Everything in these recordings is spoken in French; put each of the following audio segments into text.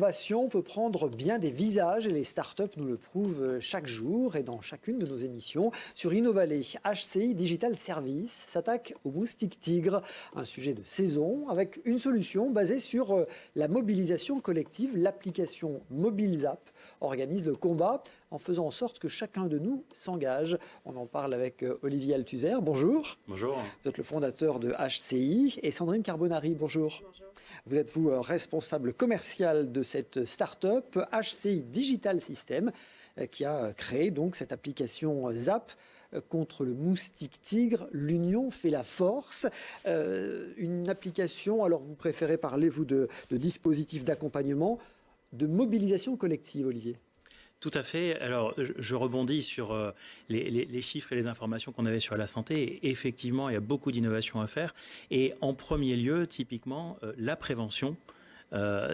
l'innovation peut prendre bien des visages et les startups nous le prouvent chaque jour et dans chacune de nos émissions. Sur InnoValley, HCI Digital Service s'attaque au moustique tigre, un sujet de saison avec une solution basée sur la mobilisation collective. L'application MobileZap organise le combat en faisant en sorte que chacun de nous s'engage. On en parle avec Olivier Althusser. Bonjour. Bonjour. Vous êtes le fondateur de HCI et Sandrine Carbonari. Bonjour. Bonjour. Vous êtes responsable commercial de cette start-up HCI Digital System qui a créé donc cette application Zap contre le moustique tigre. L'union fait la force. Une application, alors vous préférez parler vous de dispositifs d'accompagnement, de mobilisation collective, Olivier. Tout à fait. Alors, je rebondis sur les chiffres et les informations qu'on avait sur la santé. Et effectivement, il y a beaucoup d'innovations à faire. Et en premier lieu, typiquement, la prévention,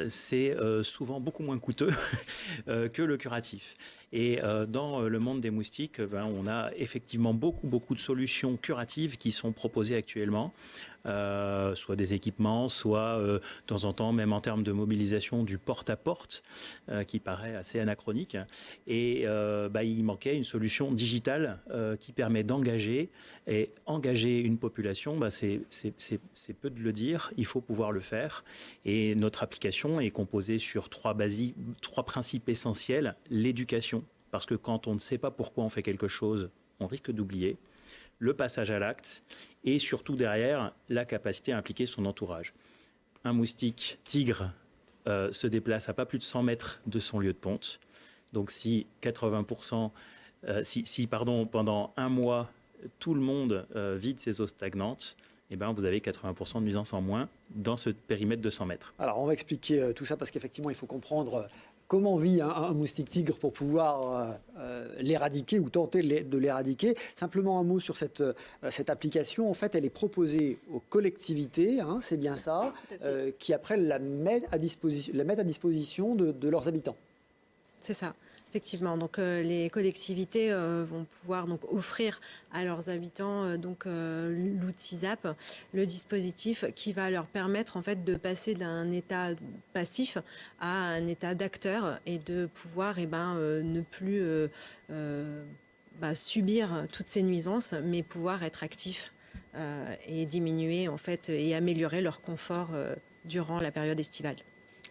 c'est souvent beaucoup moins coûteux que le curatif. Et dans le monde des moustiques, on a effectivement beaucoup de solutions curatives qui sont proposées actuellement. Soit des équipements, soit de temps en temps, même en termes de mobilisation, du porte-à-porte, qui paraît assez anachronique. Et il manquait une solution digitale qui permet d'engager. Et engager une population, c'est peu de le dire, il faut pouvoir le faire. Et notre application est composée sur trois principes essentiels. L'éducation, parce que quand on ne sait pas pourquoi on fait quelque chose, on risque d'oublier. Le passage à l'acte et surtout derrière la capacité à impliquer son entourage. Un moustique tigre se déplace à pas plus de 100 mètres de son lieu de ponte. Donc si 80%, pendant un mois, tout le monde vide ses eaux stagnantes, vous avez 80% de nuisances en moins dans ce périmètre de 100 mètres. Alors on va expliquer tout ça parce qu'effectivement il faut comprendre comment vit un moustique tigre pour pouvoir l'éradiquer ou tenter de l'éradiquer. Simplement un mot sur cette application. En fait, elle est proposée aux collectivités, c'est bien ça, qui après la mettent à disposition de leurs habitants. C'est ça. Effectivement, donc les collectivités vont pouvoir donc offrir à leurs habitants l'outil Zap, le dispositif qui va leur permettre en fait de passer d'un état passif à un état d'acteur et de pouvoir ne plus subir toutes ces nuisances, mais pouvoir être actif et diminuer en fait et améliorer leur confort durant la période estivale.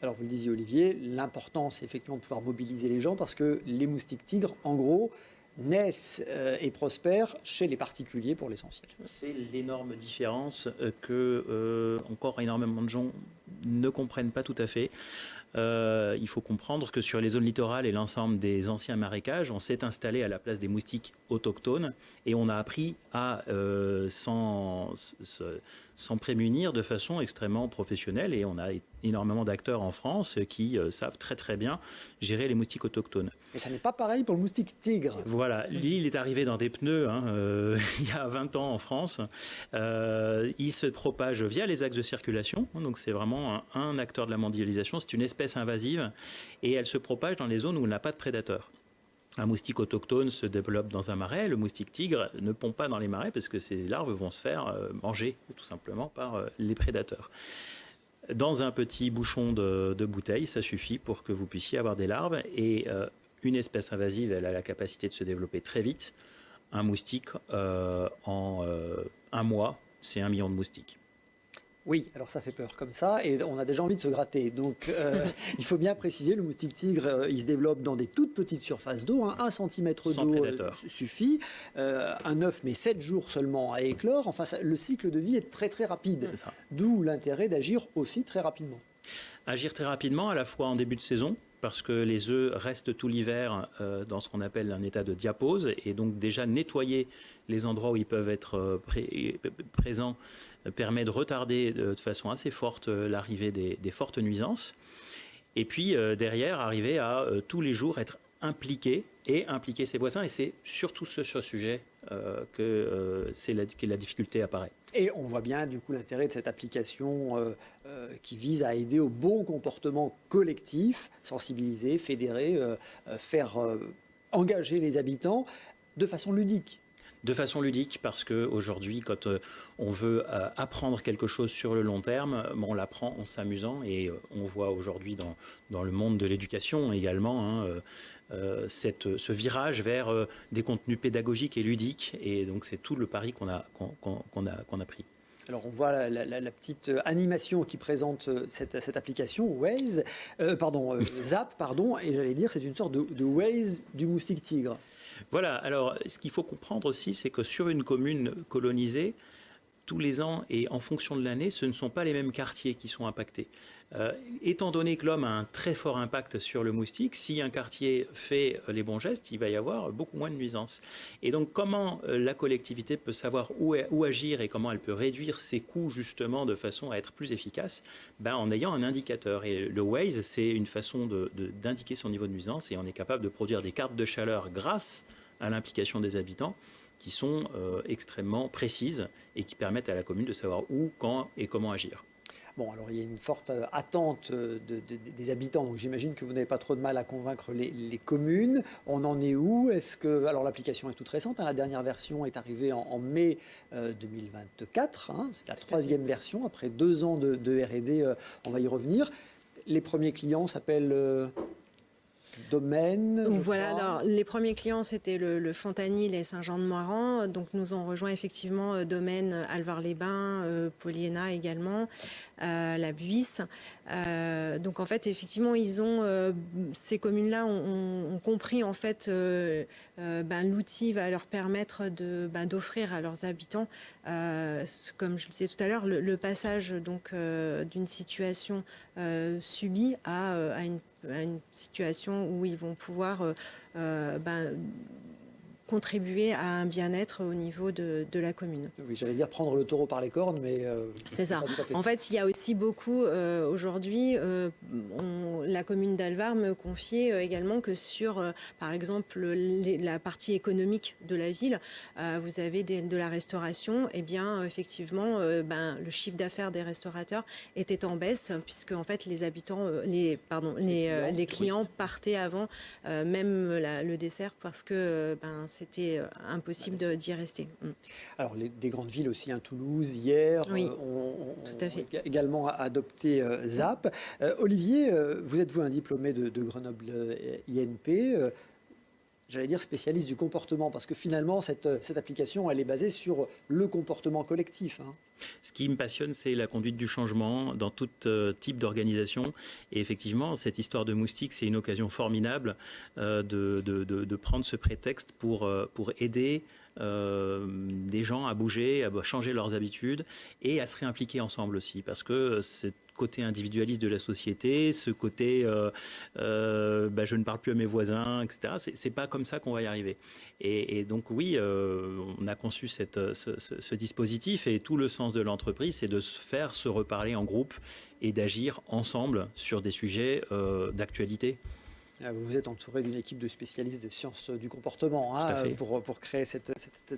Alors vous le disiez Olivier, l'important c'est effectivement de pouvoir mobiliser les gens parce que les moustiques tigres, en gros, naissent et prospèrent chez les particuliers pour l'essentiel. C'est l'énorme différence que encore énormément de gens ne comprennent pas tout à fait. Il faut comprendre que sur les zones littorales et l'ensemble des anciens marécages, on s'est installé à la place des moustiques autochtones et on a appris à s'en prémunir de façon extrêmement professionnelle et on a énormément d'acteurs en France qui savent très bien gérer les moustiques autochtones. Et ça n'est pas pareil pour le moustique tigre. Voilà, lui il est arrivé dans des pneus il y a 20 ans en France. Il se propage via les axes de circulation, donc c'est vraiment un acteur de la mondialisation, c'est une espèce invasive et elle se propage dans les zones où il n'a pas de prédateurs. Un moustique autochtone se développe dans un marais, le moustique tigre ne pond pas dans les marais parce que ses larves vont se faire manger tout simplement par les prédateurs. Dans un petit bouchon de bouteille, ça suffit pour que vous puissiez avoir des larves et une espèce invasive, elle a la capacité de se développer très vite. Un moustique, en un mois, c'est 1 million de moustiques. Oui, alors ça fait peur comme ça et on a déjà envie de se gratter. Donc il faut bien préciser, le moustique tigre, il se développe dans des toutes petites surfaces d'eau. 1 centimètre d'eau suffit. Un œuf met 7 jours seulement à éclore. Enfin, le cycle de vie est très rapide. D'où l'intérêt d'agir aussi très rapidement. Agir très rapidement, à la fois en début de saison, parce que les œufs restent tout l'hiver dans ce qu'on appelle un état de diapause, et donc déjà nettoyer les endroits où ils peuvent être présents permet de retarder de façon assez forte l'arrivée des fortes nuisances. Et puis derrière, arriver à tous les jours être impliqué et impliquer ses voisins. Et c'est surtout ce sujet que la difficulté apparaît. Et on voit bien du coup l'intérêt de cette application qui vise à aider au bon comportement collectif, sensibiliser, fédérer, faire engager les habitants de façon ludique. De façon ludique, parce qu'aujourd'hui, quand on veut apprendre quelque chose sur le long terme, on l'apprend en s'amusant. Et on voit aujourd'hui dans le monde de l'éducation également ce virage vers des contenus pédagogiques et ludiques. Et donc c'est tout le pari qu'on a pris. Alors on voit la petite animation qui présente cette application Waze, Zap, et j'allais dire c'est une sorte de Waze du moustique tigre. Voilà, alors ce qu'il faut comprendre aussi, c'est que sur une commune colonisée, tous les ans et en fonction de l'année, ce ne sont pas les mêmes quartiers qui sont impactés. Étant donné que l'homme a un très fort impact sur le moustique, si un quartier fait les bons gestes, il va y avoir beaucoup moins de nuisances. Et donc comment la collectivité peut savoir où agir et comment elle peut réduire ses coûts justement de façon à être plus efficace, en ayant un indicateur. Et le Waze, c'est une façon d'indiquer son niveau de nuisance, et on est capable de produire des cartes de chaleur grâce à l'implication des habitants qui sont extrêmement précises et qui permettent à la commune de savoir où, quand et comment agir. Bon, alors il y a une forte attente des habitants, donc j'imagine que vous n'avez pas trop de mal à convaincre les communes. On en est où? Alors l'application est toute récente, la dernière version est arrivée en mai 2024, c'est la troisième version, après 2 ans de R&D, on va y revenir. Les premiers clients s'appellent... Domaine. Voilà, alors, les premiers clients, c'était le Fontanil et Saint-Jean-de-Moiran. Donc, nous ont rejoint effectivement Domaine, Alvar-les-Bains, Poliena également, la Buisse. Donc, en fait, effectivement, ces communes-là ont compris, en fait, l'outil va leur permettre d'offrir à leurs habitants, comme je le disais tout à l'heure, le passage donc d'une situation subie à une situation où ils vont pouvoir contribuer à un bien-être au niveau de la commune. Oui, j'allais dire prendre le taureau par les cornes, mais... c'est ça. En fait, il y a aussi beaucoup, aujourd'hui, la commune d'Alvar me confiait également que sur, par exemple, la partie économique de la ville, vous avez de la restauration, et bien, effectivement, le chiffre d'affaires des restaurateurs était en baisse, puisque, en fait, les habitants, les clients partaient avant, même le dessert, parce que, c'était impossible d'y rester. Alors, des grandes villes aussi, Toulouse, hier, oui, ont également adopté Zap. Olivier, vous êtes un diplômé de Grenoble INP, j'allais dire spécialiste du comportement, parce que finalement, cette application, elle est basée sur le comportement collectif. Ce qui me passionne, c'est la conduite du changement dans tout type d'organisation. Et effectivement, cette histoire de moustique, c'est une occasion formidable de prendre ce prétexte pour aider des gens à bouger, à changer leurs habitudes et à se réimpliquer ensemble aussi. Parce que c'est côté individualiste de la société, ce côté je ne parle plus à mes voisins, etc. C'est pas comme ça qu'on va y arriver. Et donc oui, on a conçu ce dispositif, et tout le sens de l'entreprise, c'est de se faire se reparler en groupe et d'agir ensemble sur des sujets d'actualité. Vous êtes entouré d'une équipe de spécialistes de sciences du comportement pour créer cette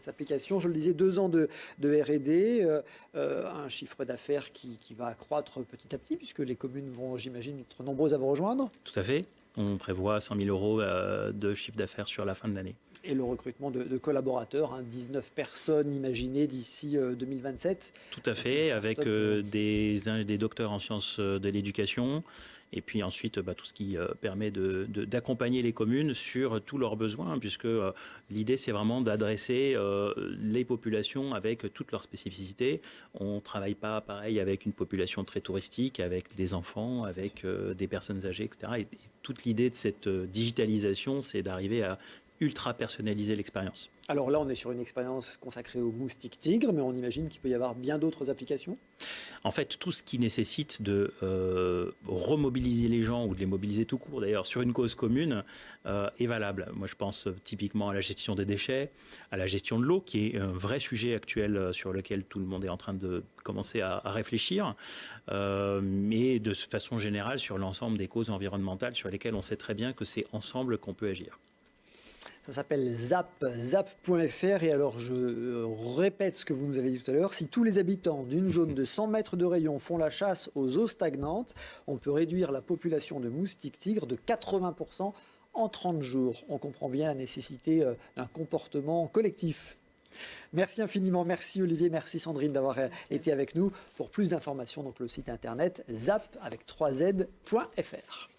application. Je le disais, 2 ans de R&D, un chiffre d'affaires qui va accroître petit à petit, puisque les communes vont, j'imagine, être nombreuses à vous rejoindre. Tout à fait. On prévoit 100 000 euros de chiffre d'affaires sur la fin de l'année. Et le recrutement de collaborateurs, 19 personnes imaginées d'ici 2027. Tout à fait, avec des docteurs en sciences de l'éducation. Et puis ensuite, tout ce qui permet d'accompagner les communes sur tous leurs besoins, puisque l'idée, c'est vraiment d'adresser les populations avec toutes leurs spécificités. On ne travaille pas pareil avec une population très touristique, avec des enfants, avec des personnes âgées, etc. Et toute l'idée de cette digitalisation, c'est d'arriver à ultra personnaliser l'expérience. Alors là, on est sur une expérience consacrée au moustique tigre, mais on imagine qu'il peut y avoir bien d'autres applications. En fait, tout ce qui nécessite de remobiliser les gens, ou de les mobiliser tout court d'ailleurs, sur une cause commune, est valable. Moi, je pense typiquement à la gestion des déchets, à la gestion de l'eau, qui est un vrai sujet actuel sur lequel tout le monde est en train de commencer à réfléchir, mais de façon générale sur l'ensemble des causes environnementales sur lesquelles on sait très bien que c'est ensemble qu'on peut agir. Ça s'appelle Zap, zap.fr. Et alors, je répète ce que vous nous avez dit tout à l'heure. Si tous les habitants d'une zone de 100 mètres de rayon font la chasse aux eaux stagnantes, on peut réduire la population de moustiques tigres de 80% en 30 jours. On comprend bien la nécessité d'un comportement collectif. Merci infiniment, merci Olivier, merci Sandrine d'avoir été avec nous. Pour plus d'informations, donc le site internet zap avec 3z.fr.